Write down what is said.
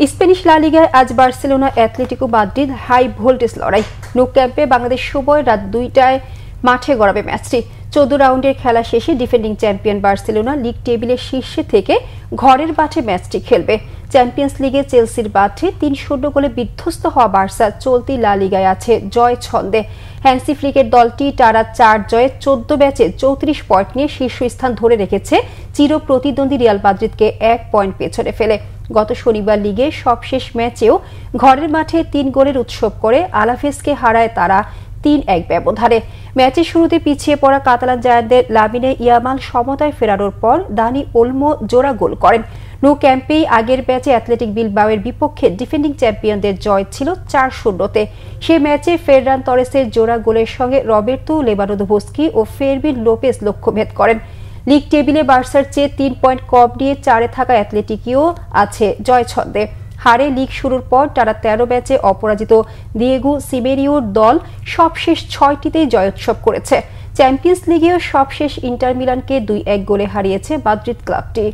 Spanish লা লিগায় আজ Barcelona Atletico Madrid high voltage লড়াই। নো ক্যাম্পে বাংলাদেশ সময় রাত 2টায় মাঠে গড়াবে ম্যাচটি। 14 রাউন্ডের খেলা শেষে ডিফেন্ডিং চ্যাম্পিয়ন বার্সেলোনা লিগ টেবিলের শীর্ষে থেকে ঘরের মাঠে ম্যাচটি খেলবে। চ্যাম্পিয়ন্স লিগে চেলসির মাঠে 3-0 গোলে বিধ্বস্ত হওয়া বার্সা চলতি লা লিগায় আছে জয় ছন্দে। হ্যান্সি ফ্লিকের দলটি টানা 4 জয়ে 14 ম্যাচে 34 পয়েন্ট নিয়ে শীর্ষস্থান ধরে রেখেছে চির প্রতিদ্বন্দ্বী রিয়াল মাদ্রিদকে 1 পয়েন্ট পেছনে ফেলে। গত শনিবার লিগে সবশেষ ম্যাচেও ঘরের মাঠে 3 গোলের উৎসব করে আলাভেসকে হারায় তারা 3-1 ব্যবধানে। ম্যাচের শুরুতে পিছিয়ে পড়া কাতালান জায়ান্টদের লামিনে ইয়ামাল সমতায় ফেরানোর পর দানি ওলমো জোড়া গোল করেন। নো ক্যাম্পেই আগের ম্যাচে অ্যাথলেটিক বিলবাওয়ের বিপক্ষে ডিফেন্ডিং চ্যাম্পিয়নদের জয় ছিল 4-0-তে। সে ম্যাচে ফেররান তরেসের জোড়া গোলের সঙ্গে রবের্তো লেভানডোভস্কি ও ফেরমিন লোপেজ লক্ষ্যভেদ করেন। লিগ টেবিলে বার্সার চেয়ে 3 পয়েন্ট কম নিয়ে 4-এ থাকা অ্যাটলেটিকও আছে জয় ছন্দে। হারে লিগ শুরুর পর টানা 13 ম্যাচে অপরাজিত দিয়েগো সিমেরিওর দল সবশেষ 6টিতেই জয়োৎসব করেছে। চ্যাম্পিয়ন্স লিগেও সবশেষ ইন্টার মিলানকে 2-1 গোলে হারিয়েছে মাদ্রিদ ক্লাবটি।